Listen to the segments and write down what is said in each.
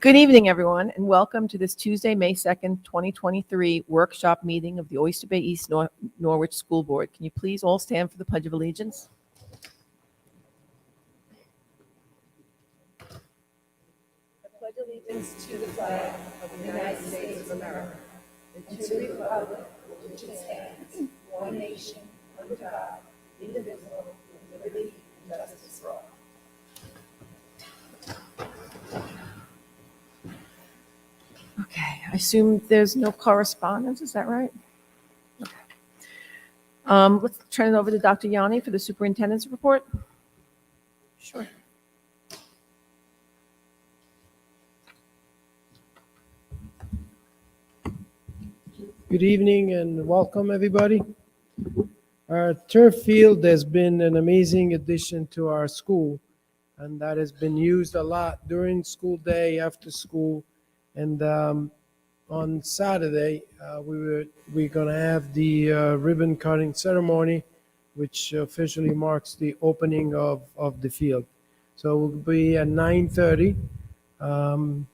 Good evening, everyone, and welcome to this Tuesday, May 2nd, 2023 workshop meeting of the Oyster Bay East Norwich School Board. Can you please all stand for the Pledge of Allegiance? I pledge allegiance to the flag of the United States of America and to the republic for which it stands, one nation, under God, indivisible, with liberty and justice for all. Okay, I assume there's no correspondence, is that right? Okay. Let's turn it over to Dr. Yanni for the superintendent's report. Sure. Good evening and welcome, everybody. Our turf field has been an amazing addition to our school, and that has been used a lot during school day, after school, and on Saturday we're going to have the ribbon cutting ceremony, which officially marks the opening of the field. So it will be at 9:30.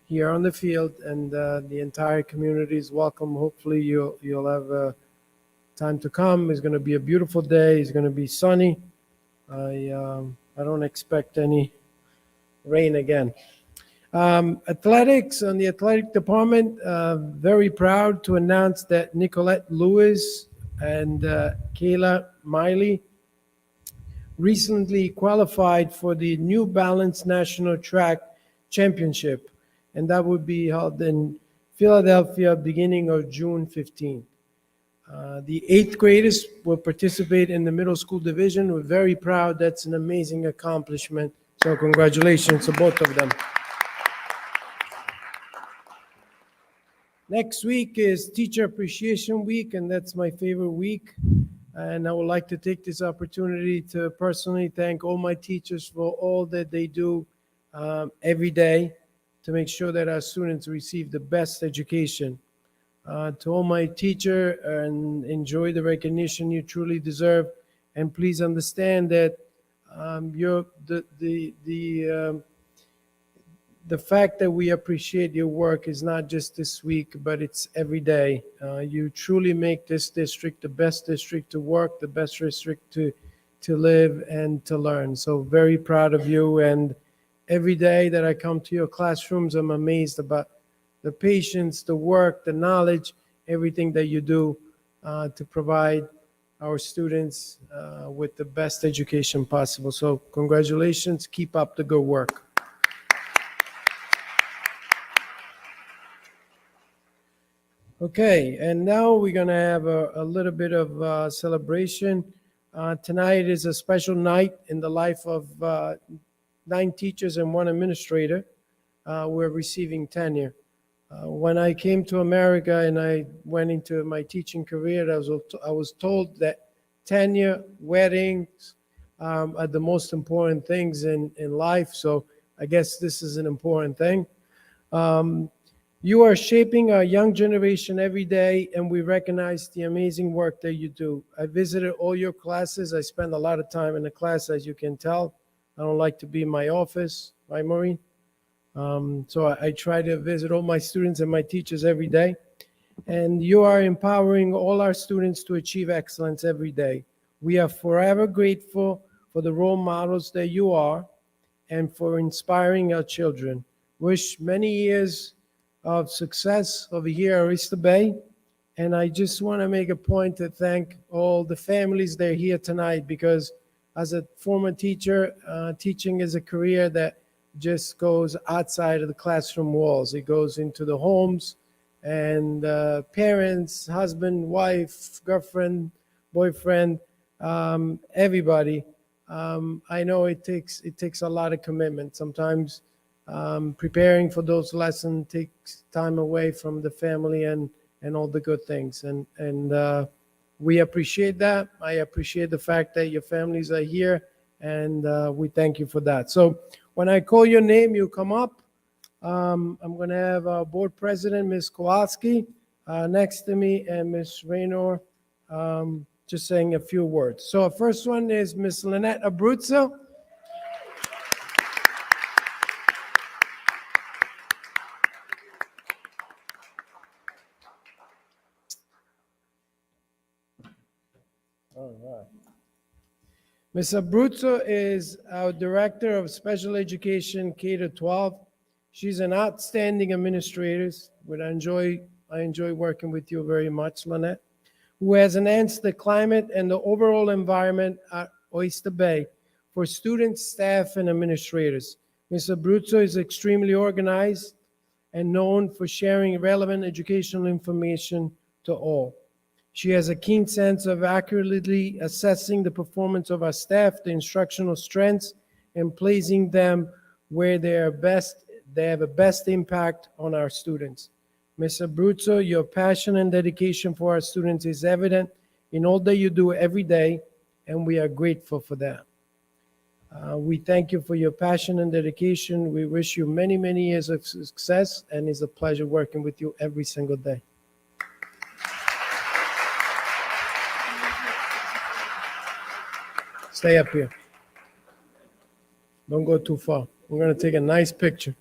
Here on the field, and the entire community is welcome. Hopefully you'll have time to come. It's going to be a beautiful day. It's going to be sunny. I don't expect any rain again. Athletics, on the athletic department, very proud to announce that Nicolette Lewis and Kayla Miley recently qualified for the New Balance National Track Championship, and that would be held in Philadelphia beginning of June 15th. The 8th graders will participate in the middle school division. We're very proud. That's an amazing accomplishment. So congratulations to both of them. Next week is Teacher Appreciation Week, and that's my favorite week. And I would like to take this opportunity to personally thank all my teachers for all that they do every day to make sure that our students receive the best education. To all my teacher, and enjoy the recognition you truly deserve, and please understand that the fact that we appreciate your work is not just this week, but it's every day. You truly make this district the best district to work, the best district to live and to learn. So very proud of you, and every day that I come to your classrooms, I'm amazed about the patience, the work, the knowledge, everything that you do to provide our students with the best education possible. So congratulations, keep up the good work. Okay, and now we're going to have a little bit of celebration. Tonight is a special night in the life of 9 teachers and 1 administrator. We're receiving tenure. When I came to America and I went into my teaching career, I was told that tenure, weddings are the most important things in life. So I guess this is an important thing. You are shaping our young generation every day, and we recognize the amazing work that you do. I visited all your classes. I spend a lot of time in the class, as you can tell. I don't like to be in my office, right, Maureen? So I try to visit all my students and my teachers every day. And you are empowering all our students to achieve excellence every day. We are forever grateful for the role models that you are and for inspiring our children. Wish many years of success over here at Oyster Bay. And I just want to make a point to thank all the families that are here tonight, because as a former teacher, teaching is a career that just goes outside of the classroom walls. It goes into the homes, and parents, husband, wife, girlfriend, boyfriend, everybody. I know it takes a lot of commitment. Sometimes preparing for those lessons takes time away from the family and all the good things. And we appreciate that. I appreciate the fact that your families are here, and we thank you for that. So when I call your name, you come up. I'm going to have our board president, Ms. Kowalski, next to me, and Ms. Raynor just saying a few words. So our first one is Ms. Lynette Abruzzo. Ms. Abruzzo is our Director of Special Education K-12. She's an outstanding administrator, which I enjoy working with you very much, Lynette, who has enhanced the climate and the overall environment at Oyster Bay for students, staff, and administrators. Ms. Abruzzo is extremely organized and known for sharing relevant educational information to all. She has a keen sense of accurately assessing the performance of our staff, the instructional strengths, and placing them where they have a best impact on our students. Ms. Abruzzo, your passion and dedication for our students is evident in all that you do every day, and we are grateful for that. We thank you for your passion and dedication. We wish you many, many years of success, and it's a pleasure working with you every single day. Stay up here. Don't go too far. We're going to take a nice picture.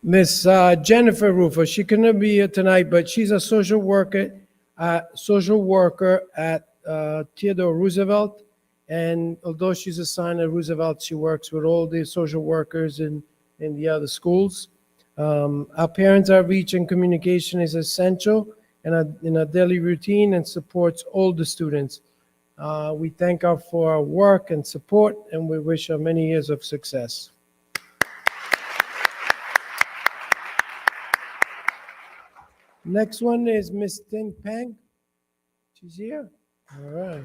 Miss Jennifer Rufo, she couldn't be here tonight, but she's a social worker at Theodore Roosevelt. And although she's assigned at Roosevelt, she works with all the social workers in the other schools. Our parents' outreach and communication is essential in our daily routine and supports all the students. We thank her for our work and support, and we wish her many years of success. Next one is Miss Ting Peng. She's here. All right.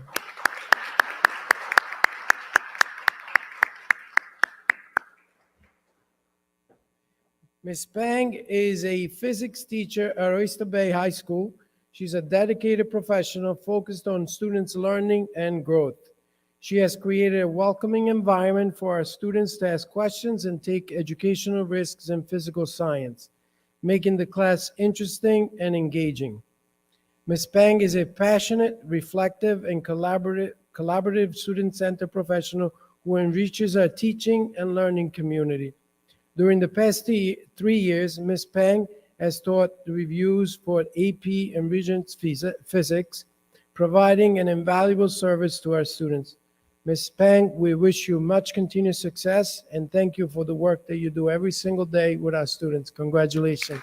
Ms. Pang is a physics teacher at Oyster Bay High School. She's a dedicated professional focused on students' learning and growth. She has created a welcoming environment for our students to ask questions and take educational risks in physical science, making the class interesting and engaging. Ms. Pang is a passionate, reflective, and collaborative student-centered professional who enriches our teaching and learning community. During the past 3 years, Ms. Pang has taught reviews for AP and Regents Physics, providing an invaluable service to our students. Ms. Pang, we wish you much continued success and thank you for the work that you do every single day with our students. Congratulations.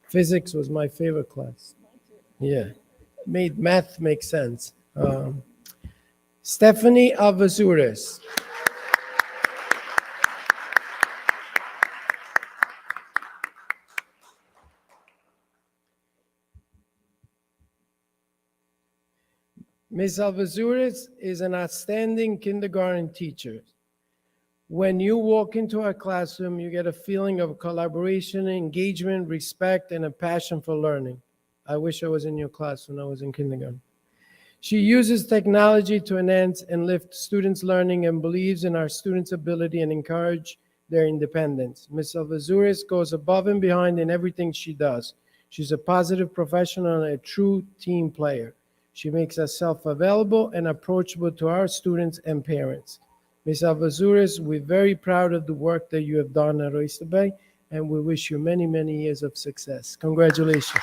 Physics was my favorite class. Yeah, made math make sense. Stephanie Alvazuris. Ms. Alvazuris is an outstanding kindergarten teacher. When you walk into our classroom, you get a feeling of collaboration, engagement, respect, and a passion for learning. I wish I was in your class when I was in kindergarten. She uses technology to enhance and lift students' learning and believes in our students' ability and encourage their independence. Ms. Alvazuris goes above and behind in everything she does. She's a positive professional and a true team player. She makes herself available and approachable to our students and parents. Ms. Alvazuris, we're very proud of the work that you have done at Oyster Bay, and we wish you many, many years of success. Congratulations.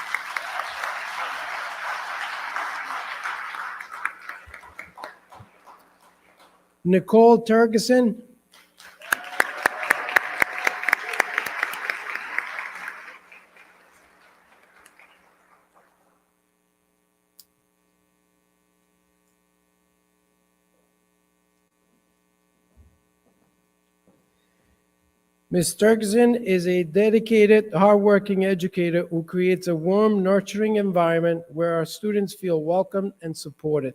Nicole Turgeson. Ms. Turgeson is a dedicated, hardworking educator who creates a warm, nurturing environment where our students feel welcome and supported.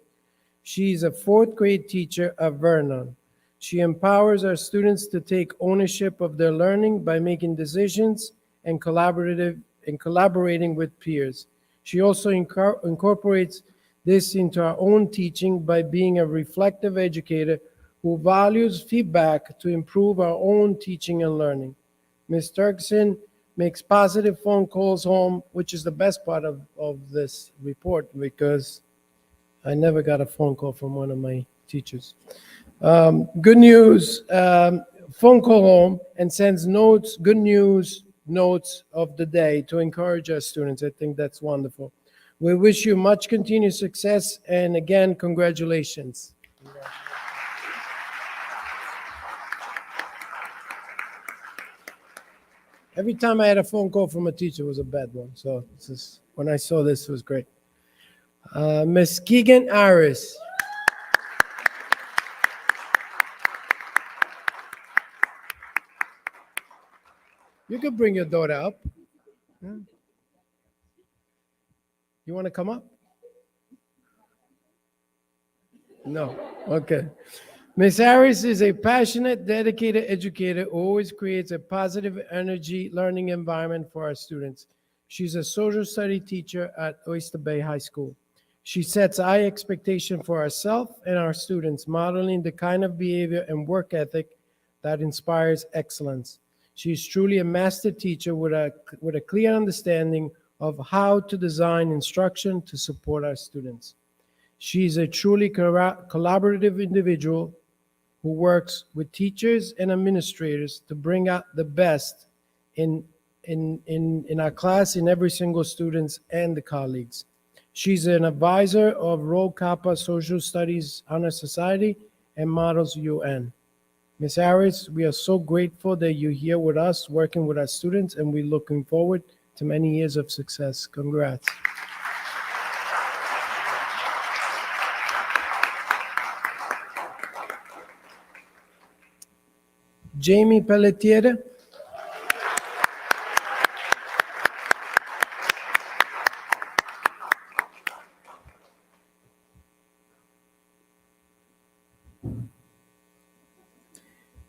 She's a fourth grade teacher at Vernon. She empowers our students to take ownership of their learning by making decisions and collaborating with peers. She also incorporates this into our own teaching by being a reflective educator who values feedback to improve our own teaching and learning. Ms. Turkson makes positive phone calls home, which is the best part of this report because I never got a phone call from one of my teachers. Good news, phone call home and sends notes, good news, notes of the day to encourage our students. I think that's wonderful. We wish you much continued success, and again, congratulations. Every time I had a phone call from a teacher, it was a bad one. So when I saw this, it was great. Miss Keegan Aris. You could bring your daughter up. Yeah. You want to come up? No. Okay. Ms. Harris is a passionate, dedicated educator who always creates a positive energy learning environment for our students. She's a social study teacher at Oyster Bay High School. She sets high expectation for herself and our students, modeling the kind of behavior and work ethic that inspires excellence. She is truly a master teacher with a clear understanding of how to design instruction to support our students. She is a truly collaborative individual who works with teachers and administrators to bring out the best in our class, in every single student and the colleagues. She's an advisor of Rho Kappa Social Studies Honor Society and Models UN. Ms. Harris, we are so grateful that you're here with us, working with our students, and we're looking forward to many years of success. Congrats. Jamie Pelletier.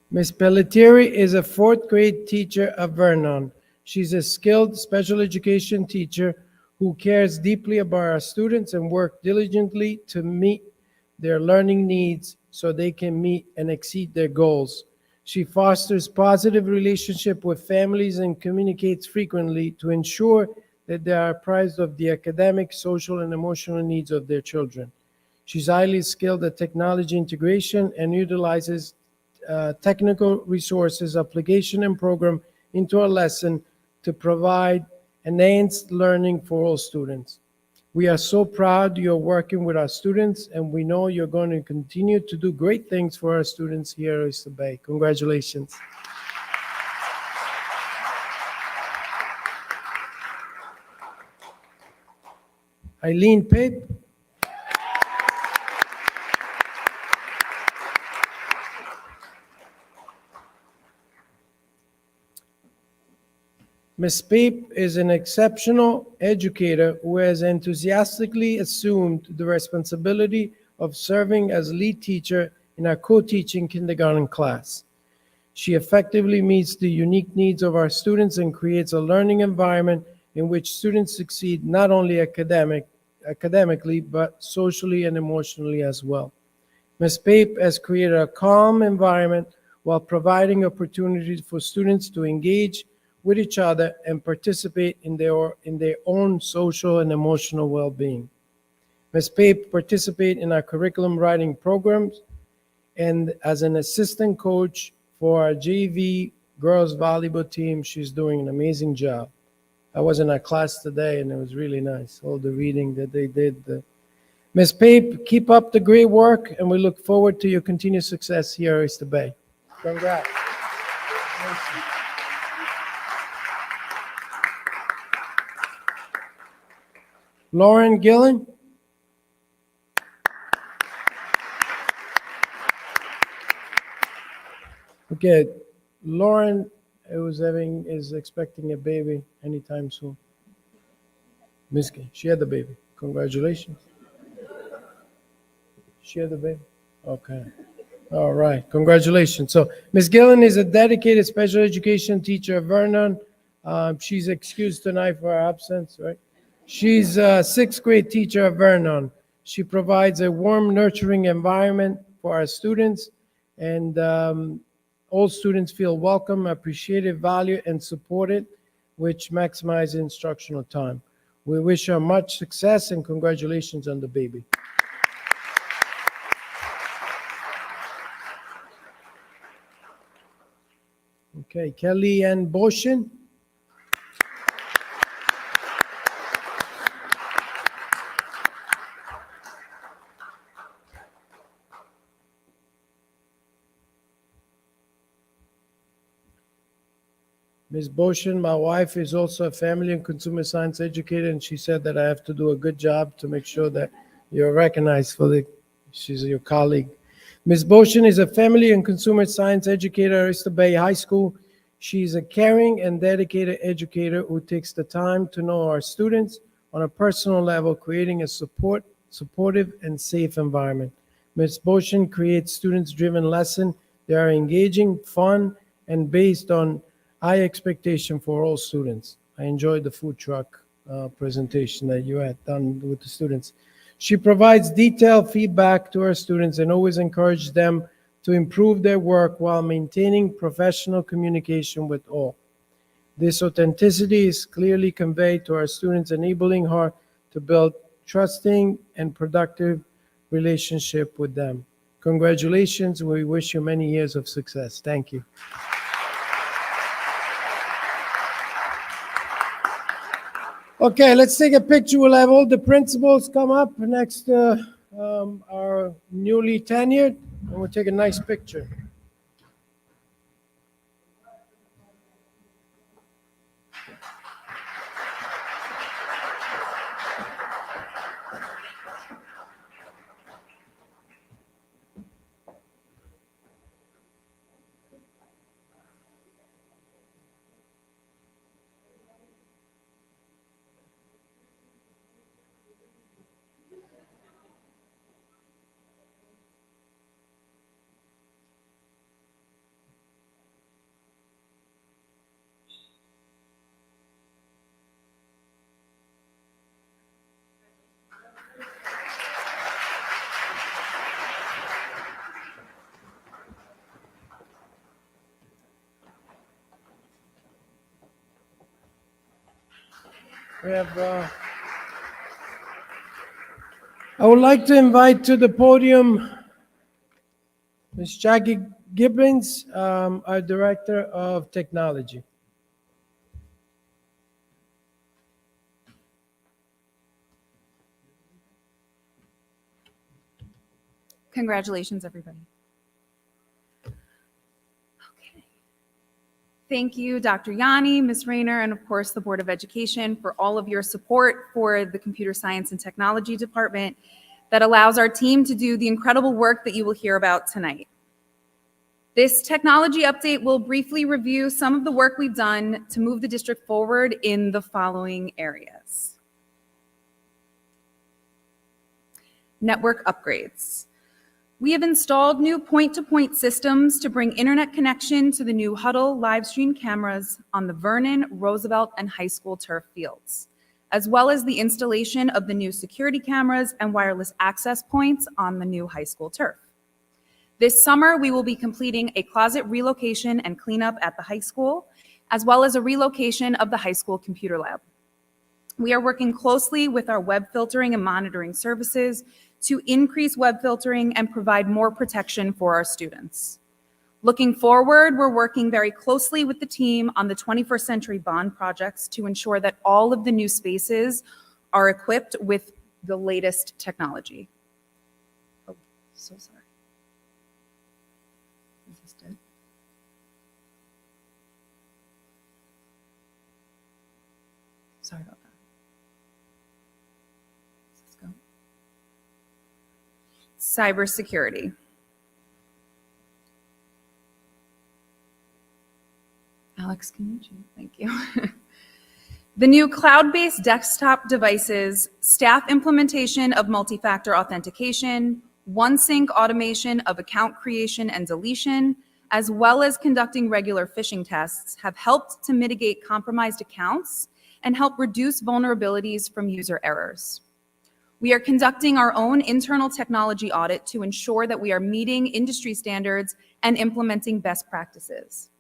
Ms. Pelletieri is a fourth grade teacher at Vernon. She's a skilled special education teacher who cares deeply about our students and works diligently to meet their learning needs so they can meet and exceed their goals. She fosters positive relationships with families and communicates frequently to ensure that they are apprised of the academic, social, and emotional needs of their children. She's highly skilled at technology integration and utilizes technical resources, application, and program into a lesson to provide enhanced learning for all students. We are so proud you're working with our students, and we know you're going to continue to do great things for our students here at Oyster Bay. Congratulations. Eileen Pape. Ms. Pape is an exceptional educator who has enthusiastically assumed the responsibility of serving as lead teacher in our co-teaching kindergarten class. She effectively meets the unique needs of our students and creates a learning environment in which students succeed not only academically, but socially and emotionally as well. Ms. Pape has created a calm environment while providing opportunities for students to engage with each other and participate in their own social and emotional well-being. Ms. Pape participates in our curriculum writing programs and as an assistant coach for our JV girls volleyball team. She's doing an amazing job. I was in our class today and it was really nice, all the reading that they did. Ms. Pape, keep up the great work and we look forward to your continued success here at Oyster Bay. Congrats. Lauren Gillen. Okay, Lauren is expecting a baby anytime soon. Miski, she had the baby. Congratulations. She had the baby. Okay. All right. Congratulations. So Ms. Gillen is a dedicated special education teacher at Vernon. She's excused tonight for her absence, right? She's a sixth grade teacher at Vernon. She provides a warm, nurturing environment for our students, and all students feel welcome, appreciated, valued, and supported, which maximizes instructional time. We wish her much success and congratulations on the baby. Okay, Kelly Ann Boshin. Ms. Boshin, my wife, is also a family and consumer science educator, and she said that I have to do a good job to make sure that you're recognized she's your colleague. Ms. Boshin is a family and consumer science educator at Oyster Bay High School. She's a caring and dedicated educator who takes the time to know our students on a personal level, creating a supportive, and safe environment. Ms. Boshin creates students-driven lessons. They are engaging, fun, and based on high expectation for all students. I enjoyed the food truck presentation that you had done with the students. She provides detailed feedback to her students and always encourages them to improve their work while maintaining professional communication with all. This authenticity is clearly conveyed to our students, enabling her to build trusting and productive relationship with them. Congratulations. We wish you many years of success. Thank you. Okay, let's take a picture. We'll have all the principals come up next to our newly tenured, and we'll take a nice picture. We have, I would like to invite to the podium Ms. Jackie Gibbons, our Director of Technology. Congratulations, everybody. Okay. Thank you, Dr. Yanni, Ms. Rayner, and of course the Board of Education for all of your support for the Computer Science and Technology Department that allows our team to do the incredible work that you will hear about tonight. This technology update will briefly review some of the work we've done to move the district forward in the following areas. Network upgrades. We have installed new point-to-point systems to bring internet connection to the new Huddle live stream cameras on the Vernon, Roosevelt, and high school turf fields, as well as the installation of the new security cameras and wireless access points on the new high school turf. This summer, we will be completing a closet relocation and cleanup at the high school, as well as a relocation of the high school computer lab. We are working closely with our web filtering and monitoring services to increase web filtering and provide more protection for our students. Looking forward, we're working very closely with the team on the 21st Century Bond projects to ensure that all of the new spaces are equipped with the latest technology. Oh, so sorry. Is this dead? Sorry about that. Cybersecurity. Alex, can you change? Thank you. The new cloud-based desktop devices, staff implementation of multi-factor authentication, one-sync automation of account creation and deletion, as well as conducting regular phishing tests, have helped to mitigate compromised accounts and help reduce vulnerabilities from user errors. We are conducting our own internal technology audit to ensure that we are meeting industry standards and implementing best practices.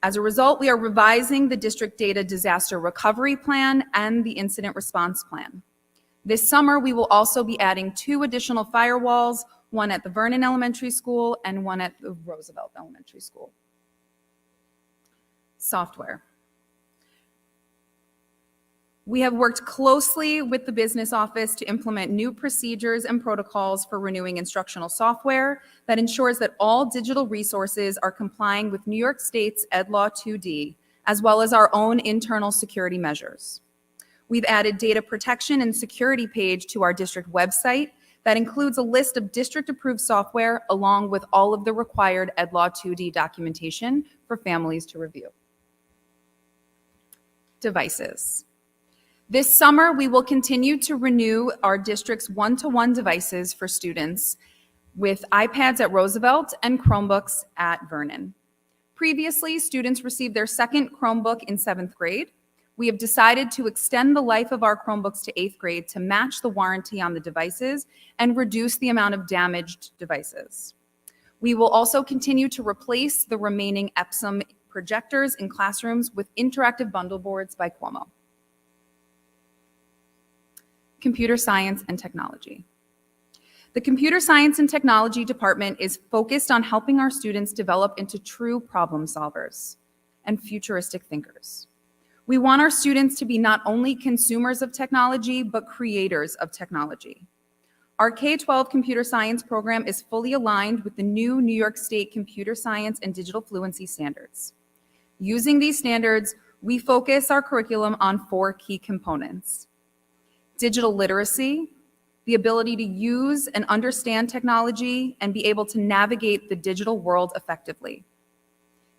As a result, we are revising the district data disaster recovery plan and the incident response plan. This summer, we will also be adding 2 additional firewalls, one at the Vernon Elementary School and one at the Roosevelt Elementary School. Software. We have worked closely with the business office to implement new procedures and protocols for renewing instructional software that ensures that all digital resources are complying with New York State's Ed Law 2D, as well as our own internal security measures. We've added data protection and security page to our district website that includes a list of district-approved software along with all of the required EdLaw 2D documentation for families to review. Devices. This summer, we will continue to renew our district's one-to-one devices for students with iPads at Roosevelt and Chromebooks at Vernon. Previously, students received their second Chromebook in 7th grade. We have decided to extend the life of our Chromebooks to 8th grade to match the warranty on the devices and reduce the amount of damaged devices. We will also continue to replace the remaining Epsom projectors in classrooms with interactive bundle boards by Cuomo. Computer science and technology. The Computer Science and Technology Department is focused on helping our students develop into true problem solvers and futuristic thinkers. We want our students to be not only consumers of technology, but creators of technology. Our K-12 computer science program is fully aligned with the new New York State Computer Science and Digital Fluency Standards. Using these standards, we focus our curriculum on 4 key components: digital literacy, the ability to use and understand technology and be able to navigate the digital world effectively;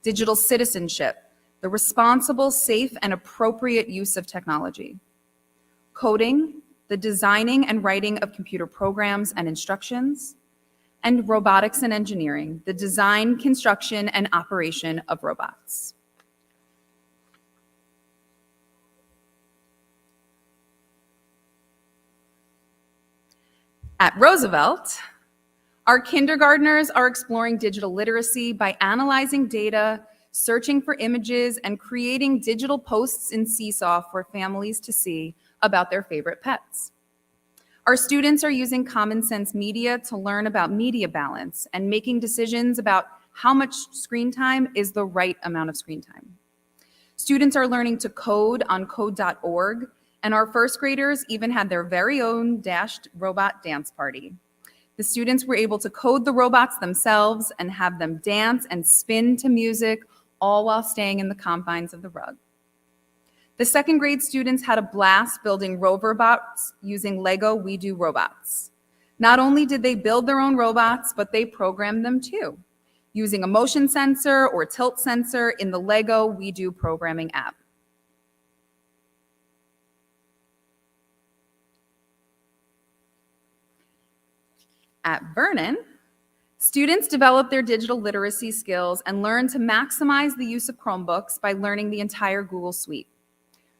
digital citizenship, the responsible, safe, and appropriate use of technology; coding, the designing and writing of computer programs and instructions; and robotics and engineering, the design, construction, and operation of robots. At Roosevelt, our kindergartners are exploring digital literacy by analyzing data, searching for images, and creating digital posts in Seesaw for families to see about their favorite pets. Our students are using Common Sense Media to learn about media balance and making decisions about how much screen time is the right amount of screen time. Students are learning to code on code.org, and our first graders even had their very own dashed robot dance party. The students were able to code the robots themselves and have them dance and spin to music, all while staying in the confines of the rug. The second grade students had a blast building rover-bots using Lego We Do Robots. Not only did they build their own robots, but they programmed them too, using a motion sensor or tilt sensor in the Lego We Do programming app. At Vernon, students develop their digital literacy skills and learn to maximize the use of Chromebooks by learning the entire Google suite.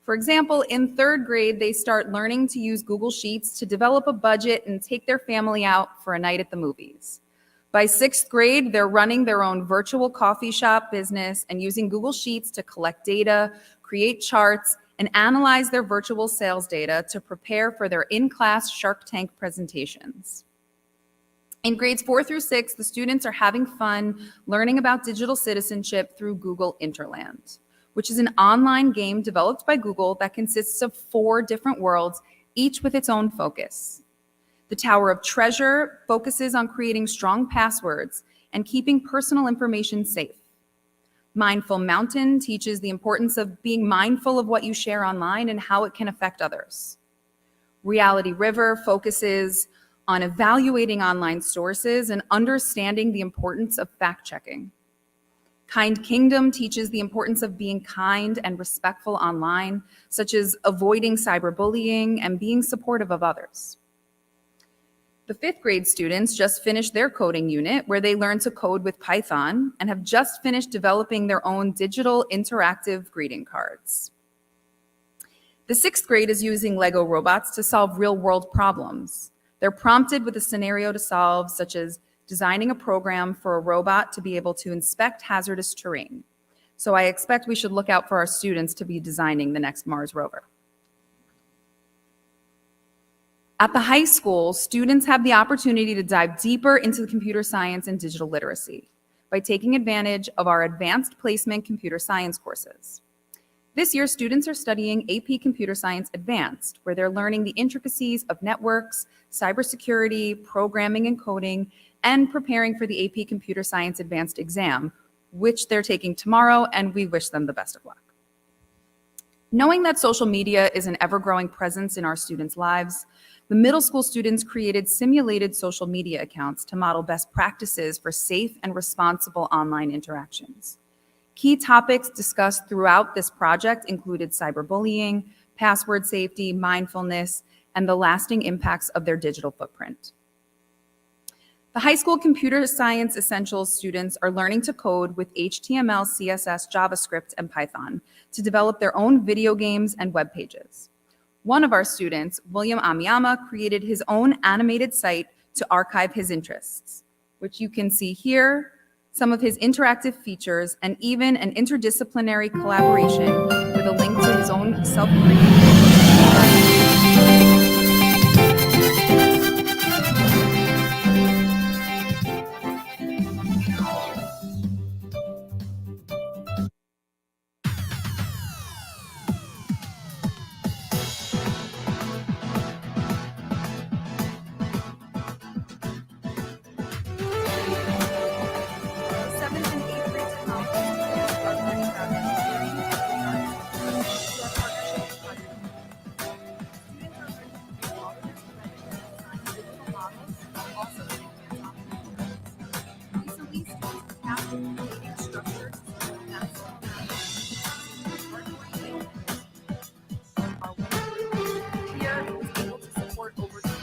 For example, in 3rd grade, they start learning to use Google Sheets to develop a budget and take their family out for a night at the movies. By 6th grade, they're running their own virtual coffee shop business and using Google Sheets to collect data, create charts, and analyze their virtual sales data to prepare for their in-class Shark Tank presentations. In grades 4 through 6, the students are having fun learning about digital citizenship through Google Interland, which is an online game developed by Google that consists of 4 different worlds, each with its own focus. The Tower of Treasure focuses on creating strong passwords and keeping personal information safe. Mindful Mountain teaches the importance of being mindful of what you share online and how it can affect others. Reality River focuses on evaluating online sources and understanding the importance of fact-checking. Kind Kingdom teaches the importance of being kind and respectful online, such as avoiding cyberbullying and being supportive of others. The 5th grade students just finished their coding unit where they learned to code with Python and have just finished developing their own digital interactive greeting cards. The 6th grade is using Lego robots to solve real-world problems. They're prompted with a scenario to solve, such as designing a program for a robot to be able to inspect hazardous terrain. So I expect we should look out for our students to be designing the next Mars rover. At the high school, students have the opportunity to dive deeper into the computer science and digital literacy by taking advantage of our advanced placement computer science courses. This year, students are studying AP Computer Science Advanced, where they're learning the intricacies of networks, cybersecurity, programming and coding, and preparing for the AP Computer Science Advanced exam, which they're taking tomorrow, and we wish them the best of luck. Knowing that social media is an ever-growing presence in our students' lives, the middle school students created simulated social media accounts to model best practices for safe and responsible online interactions. Key topics discussed throughout this project included cyberbullying, password safety, mindfulness, and the lasting impacts of their digital footprint. The high school computer science essentials students are learning to code with HTML, CSS, JavaScript, and Python to develop their own video games and web pages. One of our students, William Amiyama, created his own animated site to archive his interests, which you can see here, some of his interactive features, and even an interdisciplinary collaboration with a link to his own self-created. Seventh and eighth grade technology students are learning about engineering, our partnership with Oyster. Students are learning to do all of this design digital models, while also using hands-on tools. Recently, students have captured creating structures to support natural here it was able to support over 20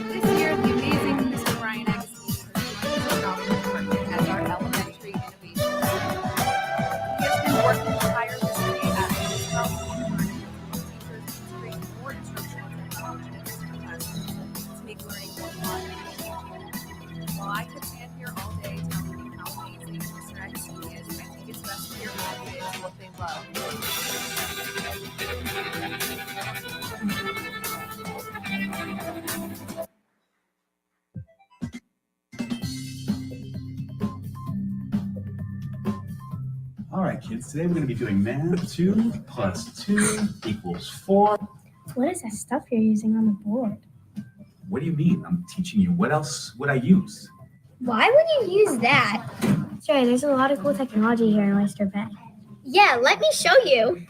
This year, the amazing Mr. Brian Agostini has joined the department as our elementary innovation. He has been working tirelessly at this environment to teachers integrate more instructional technologies in the classroom to make learning more fun and engaging. While I could stand here all day telling you how amazing Mr. Agostini is, I think it's best for your kids what they love. All right, kids, today we're going to be doing math. 2 plus 2 equals 4. What is that stuff you're using on the board? What do you mean? I'm teaching you. What else would I use? Why would you use that? Sorry, there's a lot of cool technology here in Oyster Bay. Yeah, let me show you.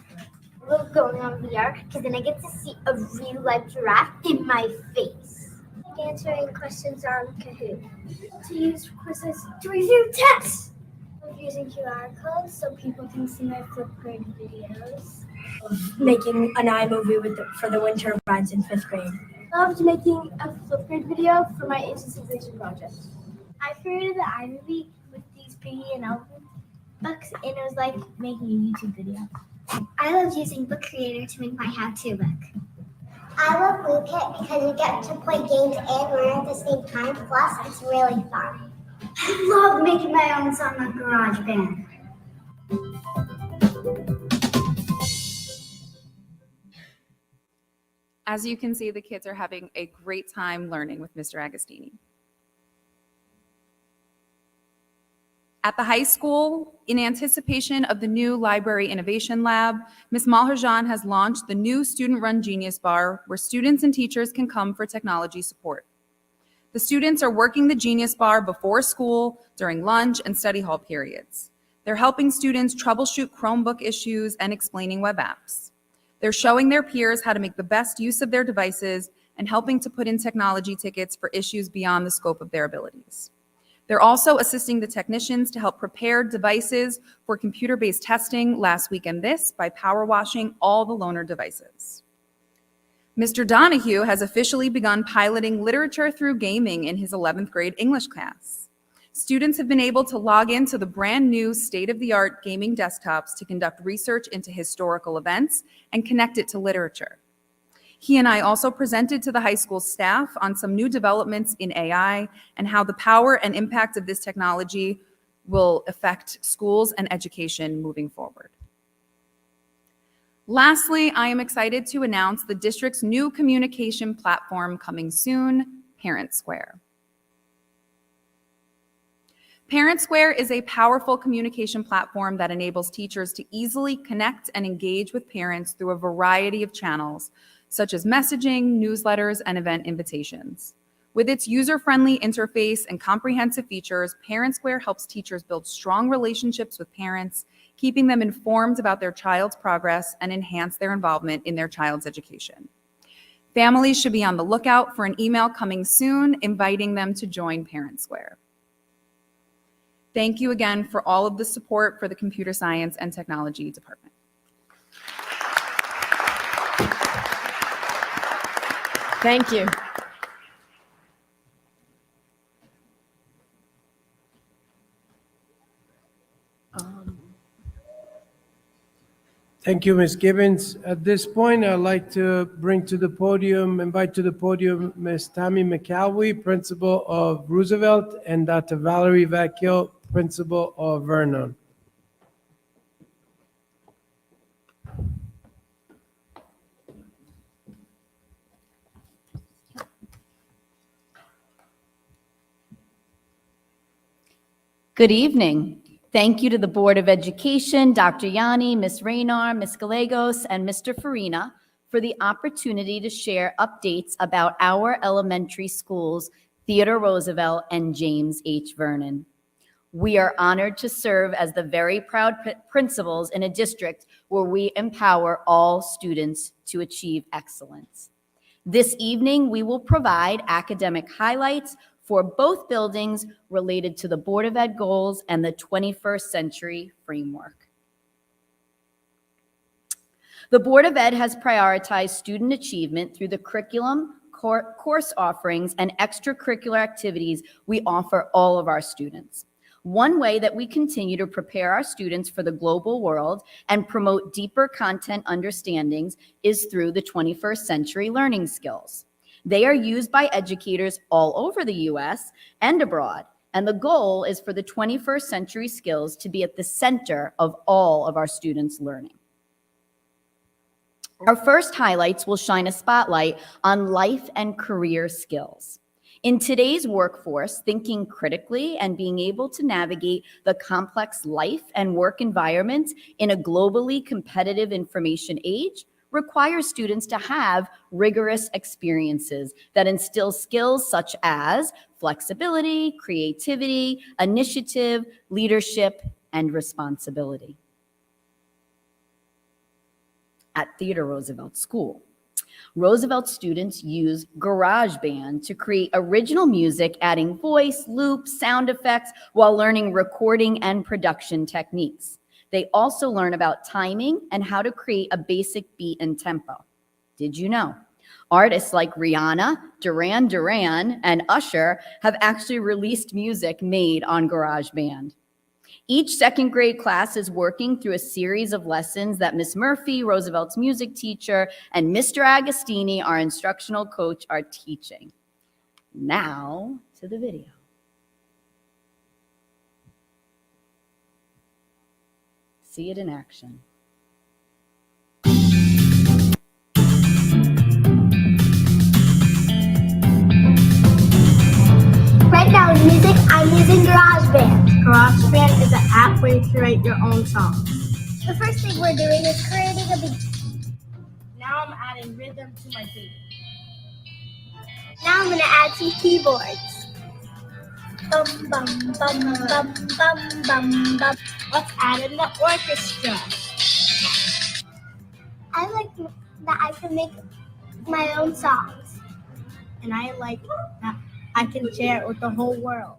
I love going on VR because then I get to see a real life giraffe in my face. Like answering questions on Kahoot. To use quizzes to review tests. I love using QR codes so people can see my Flipgrid videos. Making an iMovie for the wind turbines in 5th grade. I loved making a Flipgrid video for my institution project. I created the iMovie with these piggy and elephant books, and it was like making a YouTube video. I love using Book Creator to make my how-to book. I love BlueKit because you get to play games and learn at the same time, plus it's really fun. I love making my own song on GarageBand. As you can see, the kids are having a great time learning with Mr. Agostini. At the high school, in anticipation of the new Library Innovation Lab, Ms. Malharjan has launched the new student-run Genius Bar, where students and teachers can come for technology support. The students are working the Genius Bar before school, during lunch, and study hall periods. They're helping students troubleshoot Chromebook issues and explaining web apps. They're showing their peers how to make the best use of their devices and helping to put in technology tickets for issues beyond the scope of their abilities. They're also assisting the technicians to help prepare devices for computer-based testing last week and this by power washing all the loaner devices. Mr. Donahue has officially begun piloting literature through gaming in his 11th grade English class. Students have been able to log into the brand new state-of-the-art gaming desktops to conduct research into historical events and connect it to literature. He and I also presented to the high school staff on some new developments in AI and how the power and impact of this technology will affect schools and education moving forward. Lastly, I am excited to announce the district's new communication platform coming soon, Parent Square. Parent Square is a powerful communication platform that enables teachers to easily connect and engage with parents through a variety of channels, such as messaging, newsletters, and event invitations. With its user-friendly interface and comprehensive features, Parent Square helps teachers build strong relationships with parents, keeping them informed about their child's progress and enhance their involvement in their child's education. Families should be on the lookout for an email coming soon inviting them to join Parent Square. Thank you again for all of the support for the Computer Science and Technology Department. Thank you. Thank you, Ms. Gibbons. At this point, I'd like to invite to the podium, Ms. Tammy McAlwee, Principal of Roosevelt, and Dr. Valerie Vacchio, Principal of Vernon. Good evening. Thank you to the Board of Education, Dr. Yanni, Ms. Raynar, Ms. Gallegos, and Mr. Farina for the opportunity to share updates about our elementary schools, Theodore Roosevelt and James H. Vernon. We are honored to serve as the very proud principals in a district where we empower all students to achieve excellence. This evening, we will provide academic highlights for both buildings related to the Board of Ed goals and the 21st century framework. The Board of Ed has prioritized student achievement through the curriculum, course offerings, and extracurricular activities we offer all of our students. One way that we continue to prepare our students for the global world and promote deeper content understandings is through the 21st century learning skills. They are used by educators all over the U.S. and abroad, and the goal is for the 21st century skills to be at the center of all of our students' learning. Our first highlights will shine a spotlight on life and career skills. In today's workforce, thinking critically and being able to navigate the complex life and work environments in a globally competitive information age requires students to have rigorous experiences that instill skills such as flexibility, creativity, initiative, leadership, and responsibility. At Theodore Roosevelt School, Roosevelt students use GarageBand to create original music, adding voice, loops, sound effects, while learning recording and production techniques. They also learn about timing and how to create a basic beat and tempo. Did you know? Artists like Rihanna, Duran Duran, and Usher have actually released music made on GarageBand. Each second grade class is working through a series of lessons that Miss Murphy, Roosevelt's music teacher, and Mr. Agostini, our instructional coach, are teaching. Now to the video. See it in action. Right now in music, I'm using GarageBand. GarageBand is an app where you create your own songs. The first thing we're doing is creating a beat. Now I'm adding rhythm to my beat. Now I'm going to add some keyboards. Bum, bum, bum, bum, bum, bum, bum. Let's add in the orchestra. I like that I can make my own songs. And I like that I can share it with the whole world.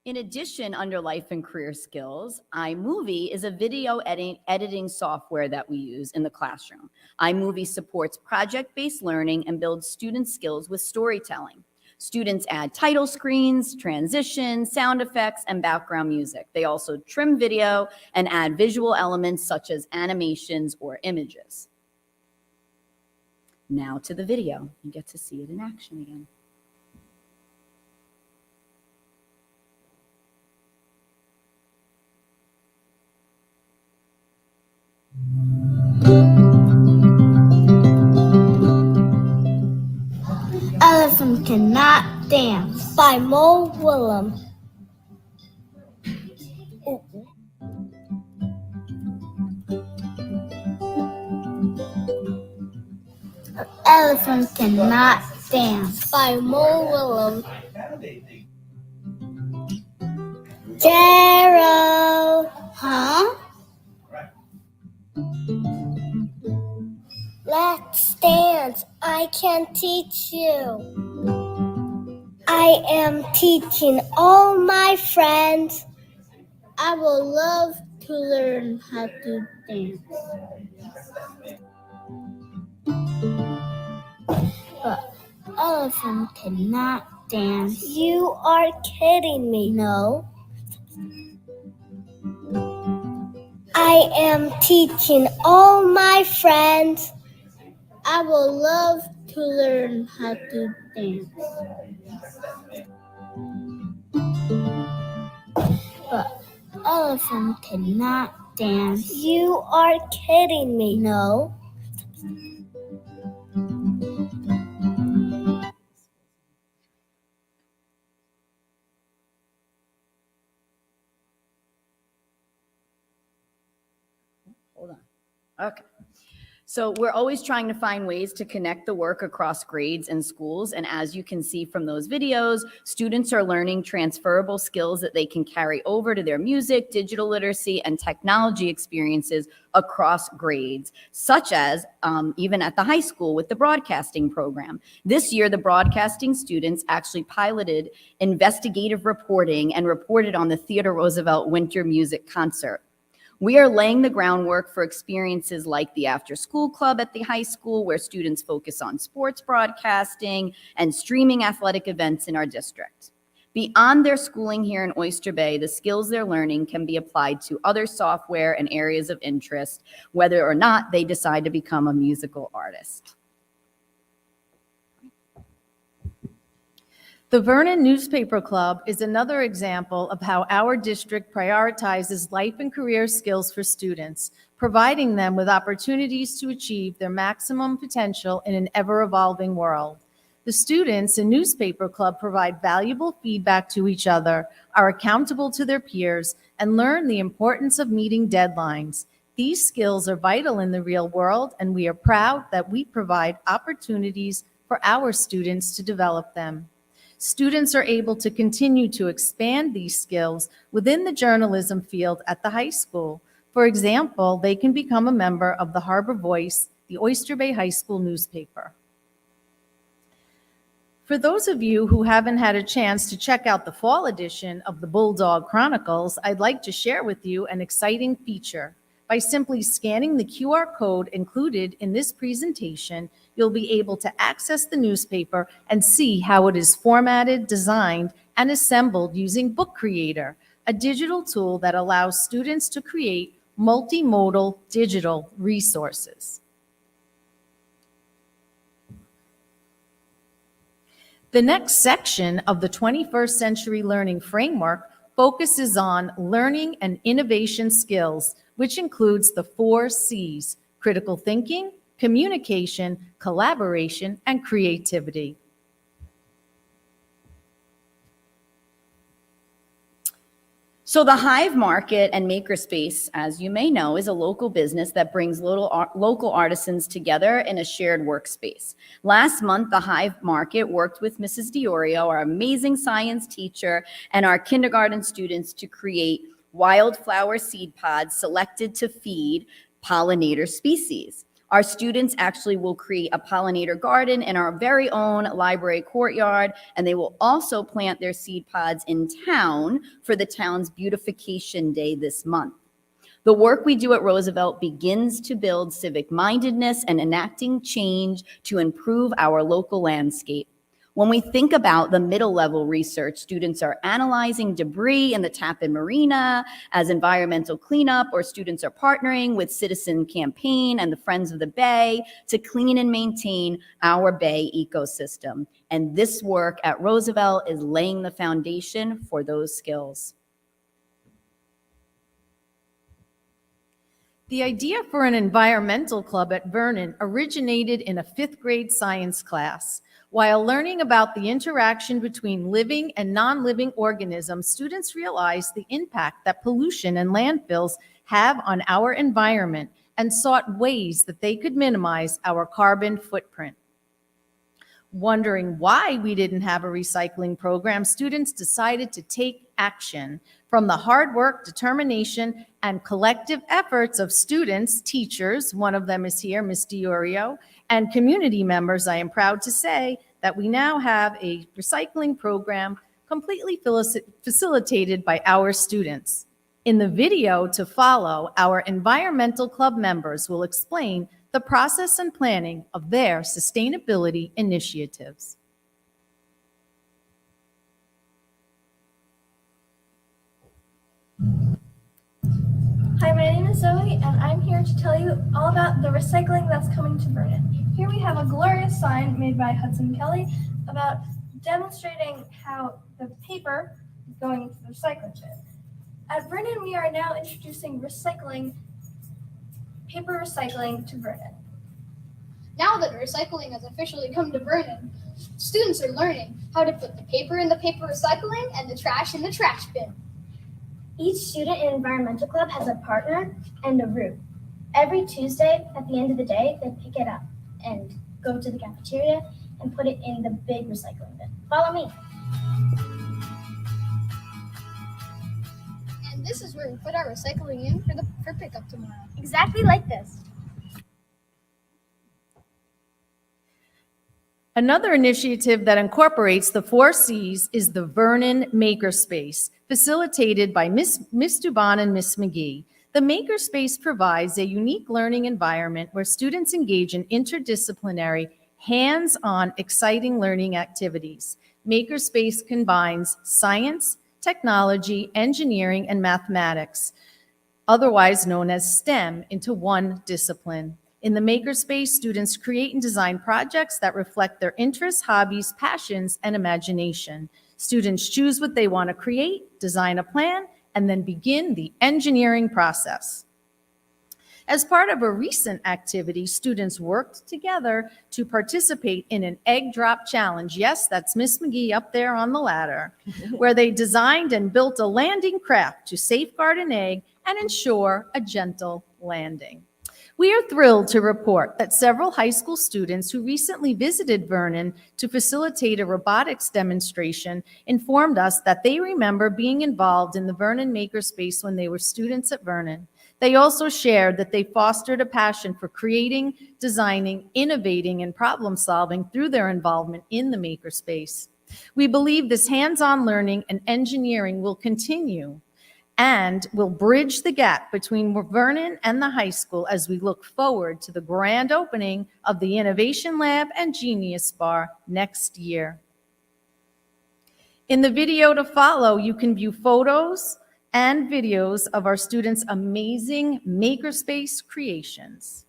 In addition, under life and career skills, iMovie is a video editing software that we use in the classroom. iMovie supports project-based learning and builds student skills with storytelling. Students add title screens, transitions, sound effects, and background music. They also trim video and add visual elements such as animations or images. Now to the video. You get to see it in action again. Elephant Cannot Dance by Mo Willem. Elephant Cannot Dance by Mo Willem. Gerald. Huh? Let's dance. I can teach you. I am teaching all my friends. I will love to learn how to dance. But elephant cannot dance. You are kidding me. No. I am teaching all my friends. I will love to learn how to dance. But elephant cannot dance. You are kidding me. No. Hold on. Okay. So we're always trying to find ways to connect the work across grades and schools. And as you can see from those videos, students are learning transferable skills that they can carry over to their music, digital literacy, and technology experiences across grades, such as even at the high school with the broadcasting program. This year, the broadcasting students actually piloted investigative reporting and reported on the Theodore Roosevelt Winter Music Concert. We are laying the groundwork for experiences like the After School Club at the high school, where students focus on sports broadcasting and streaming athletic events in our district. Beyond their schooling here in Oyster Bay, the skills they're learning can be applied to other software and areas of interest, whether or not they decide to become a musical artist. The Vernon Newspaper Club is another example of how our district prioritizes life and career skills for students, providing them with opportunities to achieve their maximum potential in an ever-evolving world. The students in Newspaper Club provide valuable feedback to each other, are accountable to their peers, and learn the importance of meeting deadlines. These skills are vital in the real world, and we are proud that we provide opportunities for our students to develop them. Students are able to continue to expand these skills within the journalism field at the high school. For example, they can become a member of the Harbor Voice, the Oyster Bay High School newspaper. For those of you who haven't had a chance to check out the fall edition of the Bulldog Chronicles, I'd like to share with you an exciting feature. By simply scanning the QR code included in this presentation, you'll be able to access the newspaper and see how it is formatted, designed, and assembled using Book Creator, a digital tool that allows students to create multimodal digital resources. The next section of the 21st Century Learning Framework focuses on learning and innovation skills, which includes the 4 C's: critical thinking, communication, collaboration, and creativity. So the Hive Market and Makerspace, as you may know, is a local business that brings local artisans together in a shared workspace. Last month, the Hive Market worked with Mrs. Diorio, our amazing science teacher, and our kindergarten students to create wildflower seed pods selected to feed pollinator species. Our students actually will create a pollinator garden in our very own library courtyard, and they will also plant their seed pods in town for the town's beautification day this month. The work we do at Roosevelt begins to build civic mindedness and enacting change to improve our local landscape. When we think about the middle level research, students are analyzing debris in the Tappan Marina as environmental cleanup, or students are partnering with Citizen Campaign and the Friends of the Bay to clean and maintain our bay ecosystem. And this work at Roosevelt is laying the foundation for those skills. The idea for an environmental club at Vernon originated in a 5th grade science class. While learning about the interaction between living and non-living organisms, students realized the impact that pollution and landfills have on our environment, and sought ways that they could minimize our carbon footprint. Wondering why we didn't have a recycling program, students decided to take action. From the hard work, determination, and collective efforts of students, teachers, one of them is here, Ms. Diorio, and community members, I am proud to say that we now have a recycling program completely facilitated by our students. In the video to follow, our environmental club members will explain the process and planning of their sustainability initiatives. Hi, my name is Zoe, and I'm here to tell you all about the recycling that's coming to Vernon. Here we have a glorious sign made by Hudson Kelly about demonstrating how the paper is going into the recycling bin. At Vernon, we are now introducing paper recycling to Vernon. Now that recycling has officially come to Vernon, students are learning how to put the paper in the paper recycling and the trash in the trash bin. Each student in Environmental Club has a partner and a route. Every Tuesday at the end of the day, they pick it up and go to the cafeteria and put it in the big recycling bin. Follow me. And this is where we put our recycling in for pickup tomorrow. Exactly like this. Another initiative that incorporates the 4 C's is the Vernon Makerspace, facilitated by Ms. Dubon and Ms. McGee. The Makerspace provides a unique learning environment where students engage in interdisciplinary, hands-on, exciting learning activities. Makerspace combines science, technology, engineering, and mathematics, otherwise known as STEM, into one discipline. In the Makerspace, students create and design projects that reflect their interests, hobbies, passions, and imagination. Students choose what they want to create, design a plan, and then begin the engineering process. As part of a recent activity, students worked together to participate in an egg drop challenge. Yes, that's Miss McGee up there on the ladder, where they designed and built a landing craft to safeguard an egg and ensure a gentle landing. We are thrilled to report that several high school students who recently visited Vernon to facilitate a robotics demonstration informed us that they remember being involved in the Vernon Makerspace when they were students at Vernon. They also shared that they fostered a passion for creating, designing, innovating, and problem solving through their involvement in the Makerspace. We believe this hands-on learning and engineering will continue and will bridge the gap between Vernon and the high school as we look forward to the grand opening of the Innovation Lab and Genius Bar next year. In the video to follow, you can view photos and videos of our students' amazing Makerspace creations.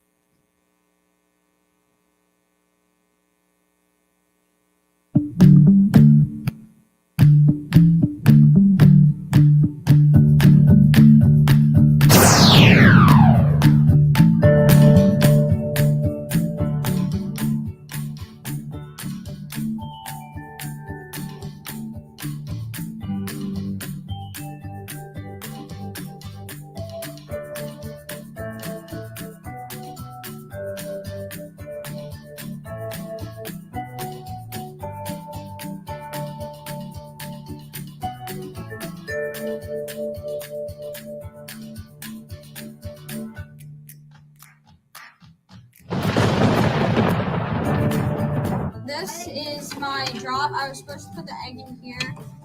This is my drop. I was supposed to put the egg in here,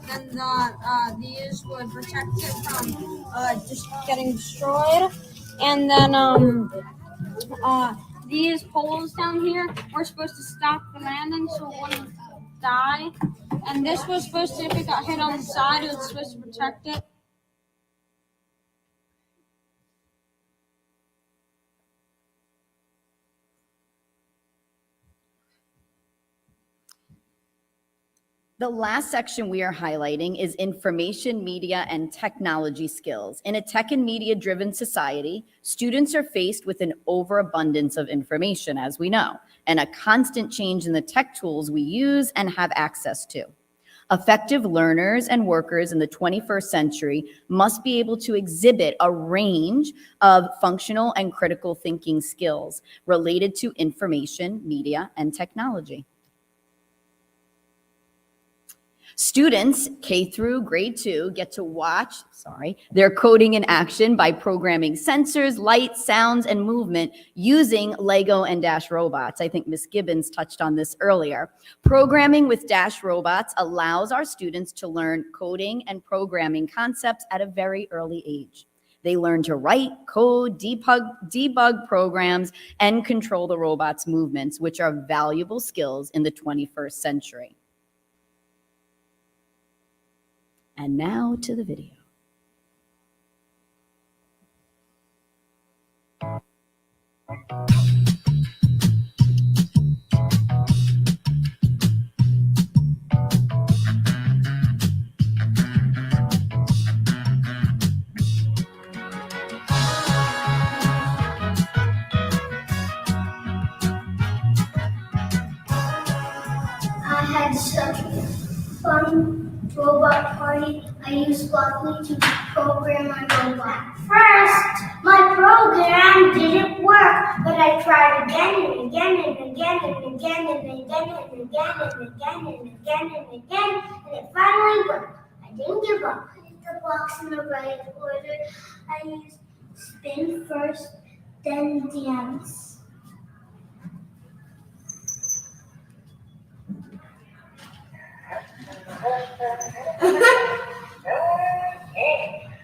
then these would protect it from just getting destroyed, and then these poles down here were supposed to stop the landing so it wouldn't die, and this was supposed to, if it got hit on the side, it was supposed to protect it. The last section we are highlighting is information, media, and technology skills. In a tech and media-driven society, students are faced with an overabundance of information, as we know, and a constant change in the tech tools we use and have access to. Effective learners and workers in the 21st century must be able to exhibit a range of functional and critical thinking skills related to information, media, and technology. Students K through grade 2 get to watch, their coding in action by programming sensors, light, sounds, and movement using Lego and Dash robots. I think Ms. Gibbons touched on this earlier. Programming with Dash robots allows our students to learn coding and programming concepts at a very early age. They learn to write, code, debug programs, and control the robot's movements, which are valuable skills in the 21st century. And now to the video. I had such a fun robot party. I used Blockly to program my robot. First, my program didn't work, but I tried again and again and again and again and again and again and again and again and again, and it finally worked. I didn't give up. I put the blocks in the right order. I used spin first, then dance.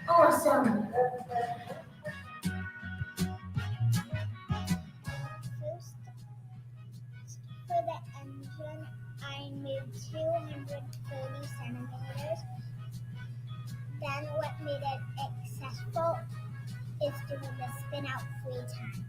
Awesome. First, for the engine, I made 230 centimeters. Then what made it successful is doing the spin out 3 times.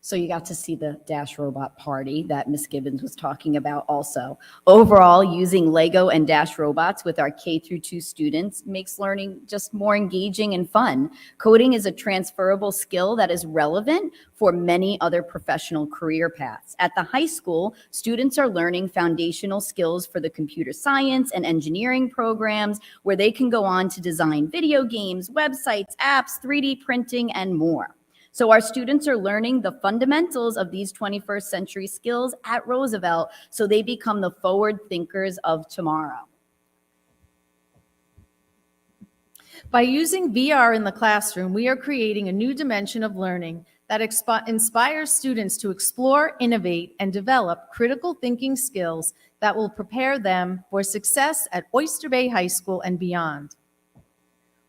So you got to see the Dash robot party that Ms. Gibbons was talking about also. Overall, using Lego and Dash robots with our K through 2 students makes learning just more engaging and fun. Coding is a transferable skill that is relevant for many other professional career paths. At the high school, students are learning foundational skills for the computer science and engineering programs where they can go on to design video games, websites, apps, 3D printing, and more. So our students are learning the fundamentals of these 21st century skills at Roosevelt so they become the forward thinkers of tomorrow. By using VR in the classroom, we are creating a new dimension of learning that inspires students to explore, innovate, and develop critical thinking skills that will prepare them for success at Oyster Bay High School and beyond.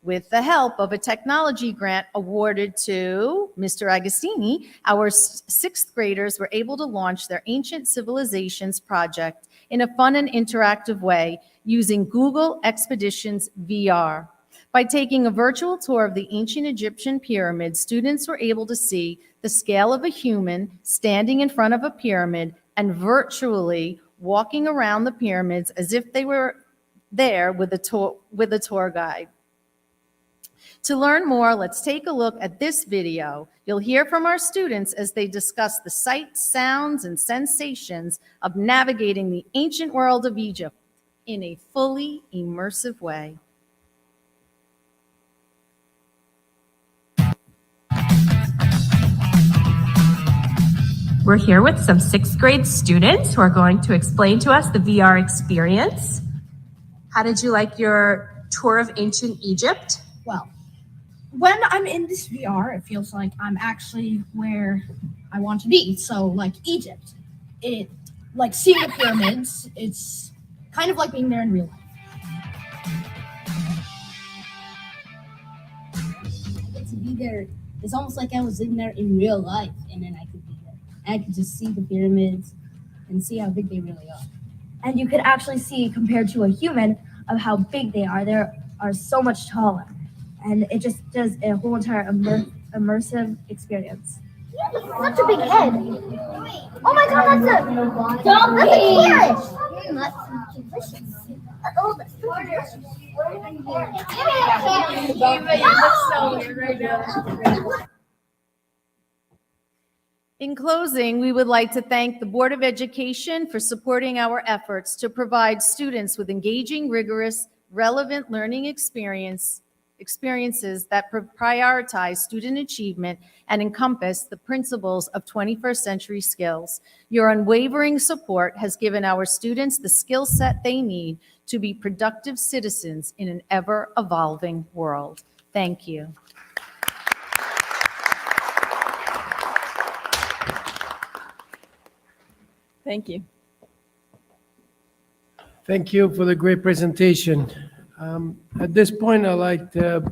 With the help of a technology grant awarded to Mr. Agostini, our 6th graders were able to launch their Ancient Civilizations project in a fun and interactive way using Google Expeditions VR. By taking a virtual tour of the ancient Egyptian pyramids, students were able to see the scale of a human standing in front of a pyramid and virtually walking around the pyramids as if they were there with a tour guide. To learn more, let's take a look at this video. You'll hear from our students as they discuss the sights, sounds, and sensations of navigating the ancient world of Egypt in a fully immersive way. We're here with some 6th grade students who are going to explain to us the VR experience. How did you like your tour of ancient Egypt? Well, when I'm in this VR, it feels like I'm actually where I want to be. So, like Egypt, like seeing the pyramids, it's kind of like being there in real life. I get to be there. It's almost like I was in there in real life, and then I could be there. I could just see the pyramids and see how big they really are. And you could actually see, compared to a human, of how big they are. They are so much taller. And it just does a whole entire immersive experience. He's such a big head. Oh my god, that's a donkey. That's a carrot. That's delicious. Oh, that's delicious. Give me a carrot. You look so weird right now. In closing, we would like to thank the Board of Education for supporting our efforts to provide students with engaging, rigorous, relevant learning experiences that prioritize student achievement and encompass the principles of 21st century skills. Your unwavering support has given our students the skill set they need to be productive citizens in an ever-evolving world. Thank you. Thank you. Thank you for the great presentation. At this point, I'd like to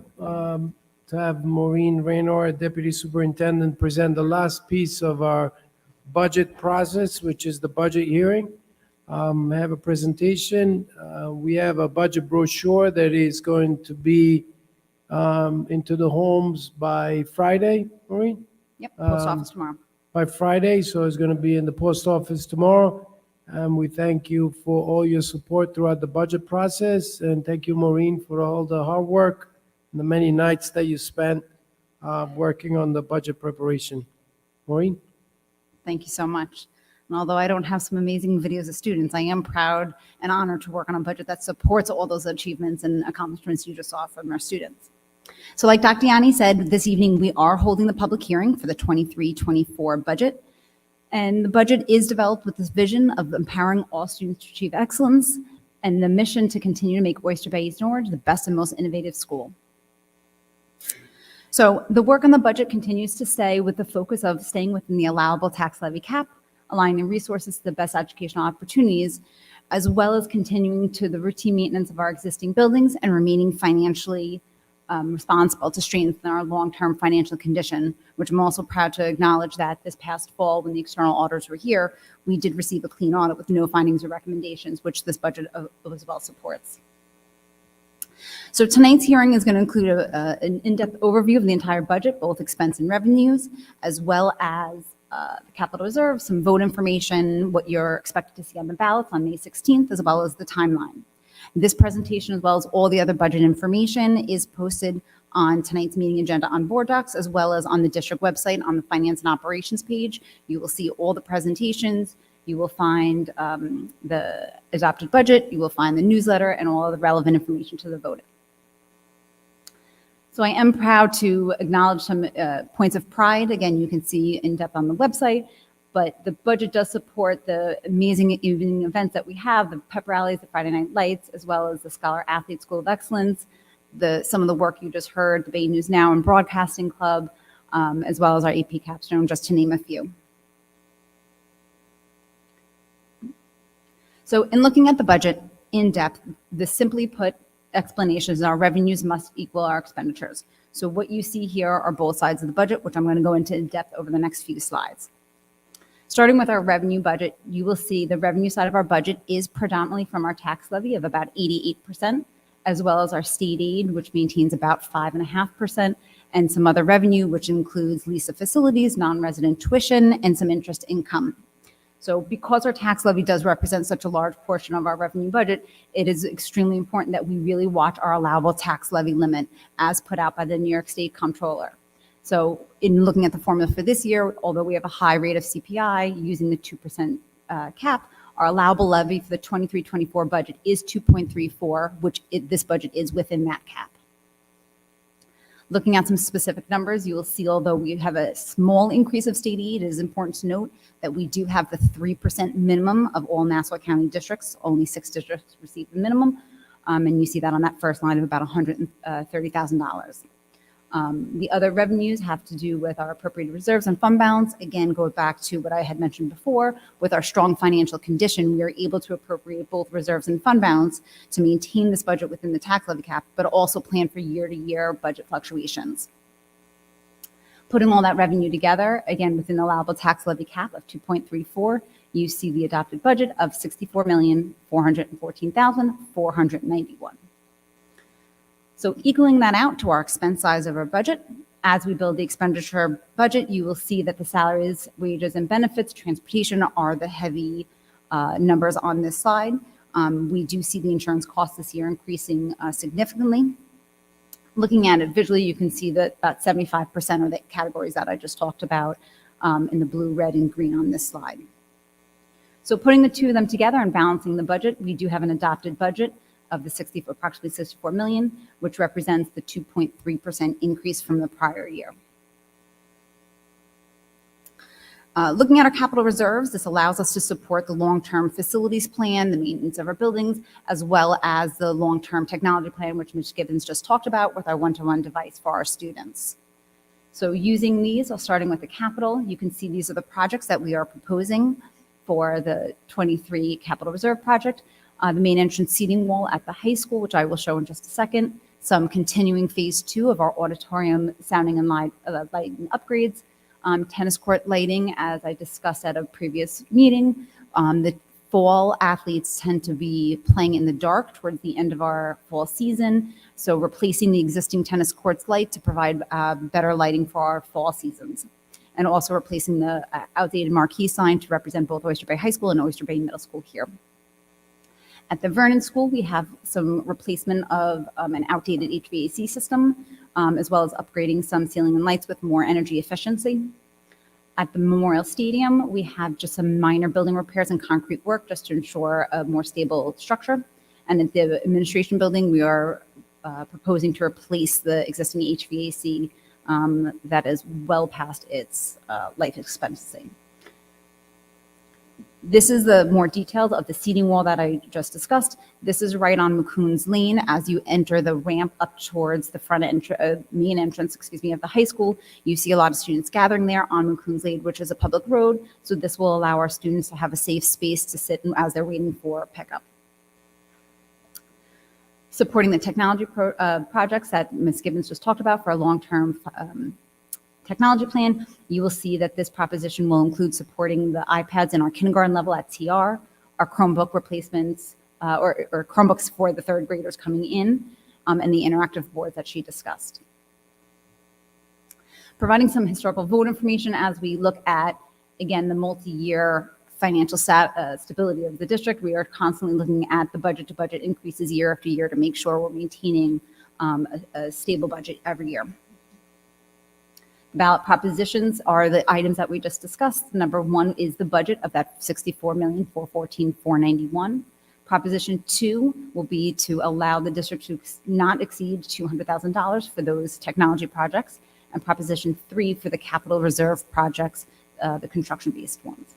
have Maureen Raynor, Deputy Superintendent, present the last piece of our budget process, which is the budget hearing. I have a presentation. We have a budget brochure that is going to be into the homes by Friday, Maureen? Yep, post office tomorrow. By Friday, so it's going to be in the post office tomorrow. And we thank you for all your support throughout the budget process. And thank you, Maureen, for all the hard work and the many nights that you spent working on the budget preparation. Maureen? Thank you so much. And although I don't have some amazing videos of students, I am proud and honored to work on a budget that supports all those achievements and accomplishments you just saw from our students. So like Dr. Yanni said, this evening we are holding the public hearing for the 23-24 budget. And the budget is developed with this vision of empowering all students to achieve excellence and the mission to continue to make Oyster Bay East Norwich the best and most innovative school. So the work on the budget continues to stay with the focus of staying within the allowable tax levy cap, aligning resources to the best educational opportunities, as well as continuing to the routine maintenance of our existing buildings and remaining financially responsible to strengthen our long-term financial condition, which I'm also proud to acknowledge that this past fall, when the external auditors were here, we did receive a clean audit with no findings or recommendations, which this budget as well supports. So tonight's hearing is going to include an in-depth overview of the entire budget, both expense and revenues, as well as the capital reserve, some vote information, what you're expected to see on the ballots on May 16th, as well as the timeline. This presentation, as well as all the other budget information, is posted on tonight's meeting agenda on Board Docs, as well as on the district website on the Finance and Operations page. You will see all the presentations. You will find the adopted budget. You will find the newsletter and all of the relevant information to the voting. So I am proud to acknowledge some points of pride. Again, you can see in depth on the website. But the budget does support the amazing evening events that we have, the pep rallies, the Friday Night Lights, as well as the Scholar Athlete School of Excellence, some of the work you just heard, the Bay News Now and Broadcasting Club, as well as our AP Capstone, just to name a few. So in looking at the budget in depth, the simply put explanation is our revenues must equal our expenditures. So what you see here are both sides of the budget, which I'm going to go into in depth over the next few slides. Starting with our revenue budget, you will see the revenue side of our budget is predominantly from our tax levy of about 88%, as well as our state aid, which maintains about 5.5%, and some other revenue, which includes lease of facilities, non-resident tuition, and some interest income. So because our tax levy does represent such a large portion of our revenue budget, it is extremely important that we really watch our allowable tax levy limit as put out by the New York State Comptroller. So in looking at the formula for this year, although we have a high rate of CPI using the 2% cap, our allowable levy for the 23-24 budget is 2.34, which this budget is within that cap. Looking at some specific numbers, you will see although we have a small increase of state aid, it is important to note that we do have the 3% minimum of all Nassau County districts. Only 6 districts receive the minimum, and you see that on that first line of about $130,000. The other revenues have to do with our appropriated reserves and fund balance. Again, go back to what I had mentioned before. With our strong financial condition, we are able to appropriate both reserves and fund balance to maintain this budget within the tax levy cap, but also plan for year-to-year budget fluctuations. Putting all that revenue together, again, within the allowable tax levy cap of 2.34, you see the adopted budget of $64,414,491. So equaling that out to our expense size of our budget, As we build the expenditure budget, you will see that the salaries, wages, and benefits, transportation are the heavy numbers on this slide. We do see the insurance costs this year increasing significantly. Looking at it visually, you can see that about 75% are the categories that I just talked about in the blue, red, and green on this slide. So putting the two of them together and balancing the budget, we do have an adopted budget of the approximately 64 million, which represents the 2.3% increase from the prior year. Looking at our capital reserves, this allows us to support the long-term facilities plan, the maintenance of our buildings, as well as the long-term technology plan, which Ms. Gibbons just talked about with our one-to-one device for our students. So using these, starting with the capital, you can see these are the projects that we are proposing for the 23 capital reserve project. The main entrance seating wall at the high school, which I will show in just a second, some continuing phase 2 of our auditorium sounding and lighting upgrades, tennis court lighting, as I discussed at a previous meeting. The fall athletes tend to be playing in the dark towards the end of our fall season, so replacing the existing tennis courts light to provide better lighting for our fall seasons, and also replacing the outdated marquee sign to represent both Oyster Bay High School and Oyster Bay Middle School here. At the Vernon School, we have some replacement of an outdated HVAC system, as well as upgrading some ceiling and lights with more energy efficiency. At the Memorial Stadium, we have just some minor building repairs and concrete work just to ensure a more stable structure. And at the administration building, we are proposing to replace the existing HVAC that is well past its life expectancy. This is the more details of the seating wall that I just discussed. This is right on McCoon's Lane as you enter the ramp up towards the front main entrance, of the high school. You see a lot of students gathering there on McCoon's Lane, which is a public road. So this will allow our students to have a safe space to sit as they're waiting for pickup. Supporting the technology projects that Ms. Gibbons just talked about for a long-term technology plan, you will see that this proposition will include supporting the iPads in our kindergarten level at TR, our Chromebook replacements, or Chromebooks for the third graders coming in, and the interactive boards that she discussed. Providing some historical vote information as we look at, again, the multi-year financial stability of the district. We are constantly looking at the budget-to-budget increases year after year to make sure we're maintaining a stable budget every year. Ballot propositions are the items that we just discussed. Number 1 is the budget of that $64,414,491. Proposition 2 will be to allow the district to not exceed $200,000 for those technology projects. And Proposition 3 for the capital reserve projects, the construction-based ones.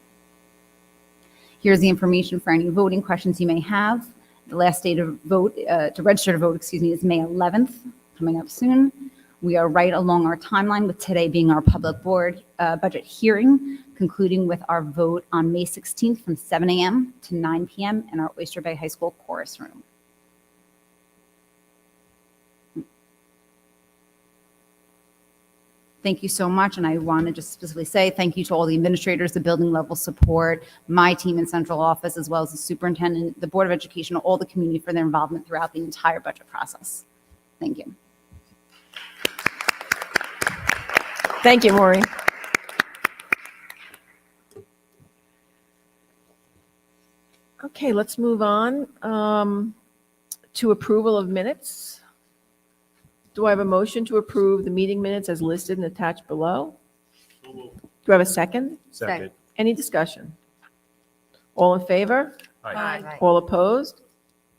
Here's the information for any voting questions you may have. The last day to vote, to register to vote, is May 11th, coming up soon. We are right along our timeline, with today being our public board budget hearing, concluding with our vote on May 16th from 7 a.m. to 9 p.m. in our Oyster Bay High School chorus room. Thank you so much, and I want to just specifically say thank you to all the administrators, the building level support, my team in central office, as well as the superintendent, the Board of Education, all the community for their involvement throughout the entire budget process. Thank you. Thank you, Maureen. Okay, let's move on to approval of minutes. Do I have a motion to approve the meeting minutes as listed and attached below? Do I have a second? Second. Any discussion? All in favor? Aye. All opposed?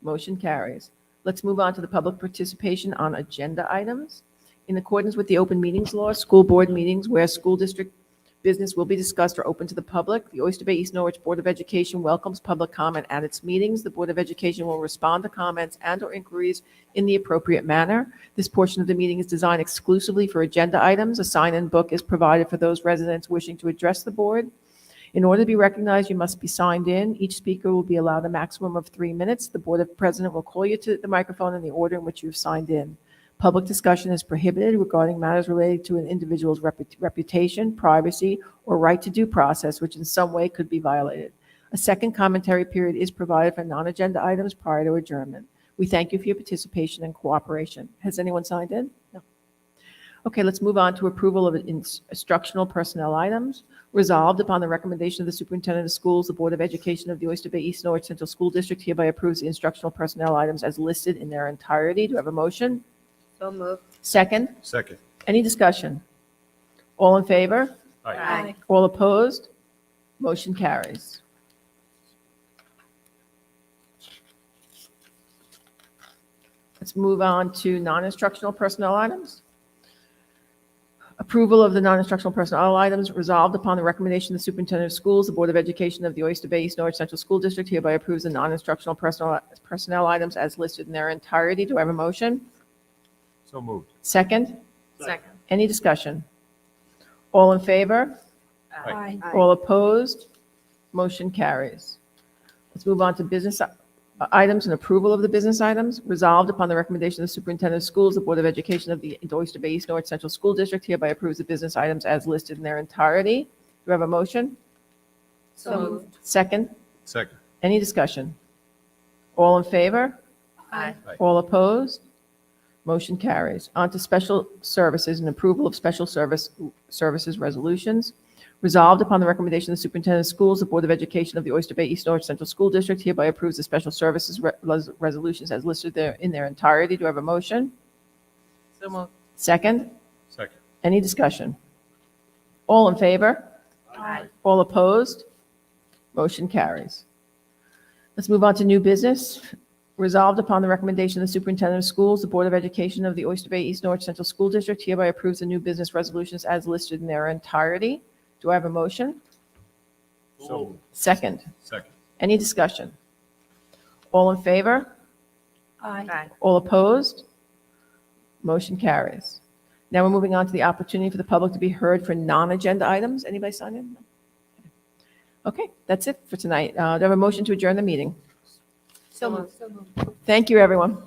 Motion carries. Let's move on to the public participation on agenda items. In accordance with the open meetings law, school board meetings where school district business will be discussed are open to the public. The Oyster Bay East Norwich Board of Education welcomes public comment at its meetings. The Board of Education will respond to comments and/or inquiries in the appropriate manner. This portion of the meeting is designed exclusively for agenda items. A sign-in book is provided for those residents wishing to address the board. In order to be recognized, you must be signed in. Each speaker will be allowed a maximum of 3 minutes. The Board President will call you to the microphone in the order in which you've signed in. Public discussion is prohibited regarding matters related to an individual's reputation, privacy, or right to due process, which in some way could be violated. A second commentary period is provided for non-agenda items prior to adjournment. We thank you for your participation and cooperation. Has anyone signed in? No. Okay, let's move on to approval of instructional personnel items. Resolved upon the recommendation of the superintendent of schools, the Board of Education of the Oyster Bay East Norwich Central School District hereby approves the instructional personnel items as listed in their entirety. Do I have a motion? So moved. Second? Second. Any discussion? All in favor? Aye. All opposed? Motion carries. Let's move on to non-instructional personnel items. Approval of the non-instructional personnel items resolved upon the recommendation of the superintendent of schools, the Board of Education of the Oyster Bay East Norwich Central School District hereby approves the non-instructional personnel items as listed in their entirety. Do I have a motion? So moved. Second? Second. Any discussion? All in favor? Aye. All opposed? Motion carries. Let's move on to business items and approval of the business items. Resolved upon the recommendation of the superintendent of schools, the Board of Education of the Oyster Bay East Norwich Central School District hereby approves the business items as listed in their entirety. Do I have a motion? So moved. Second? Second. Any discussion? All in favor? Aye. All opposed? Motion carries. On to special services and approval of special services resolutions. Resolved upon the recommendation of the superintendent of schools, the Board of Education of the Oyster Bay East Norwich Central School District hereby approves the special services resolutions as listed there in their entirety. Do I have a motion? So moved. Second? Second. Any discussion? All in favor? Aye. All opposed? Motion carries. Let's move on to new business. Resolved upon the recommendation of the superintendent of schools, the Board of Education of the Oyster Bay East Norwich Central School District hereby approves the new business resolutions as listed in their entirety. Do I have a motion? So moved. Second. Second. Any discussion? All in favor? Aye. All opposed? Motion carries. Now we're moving on to the opportunity for the public to be heard for non-agenda items. Anybody sign in? Okay, that's it for tonight. Do I have a motion to adjourn the meeting? So moved. Thank you, everyone.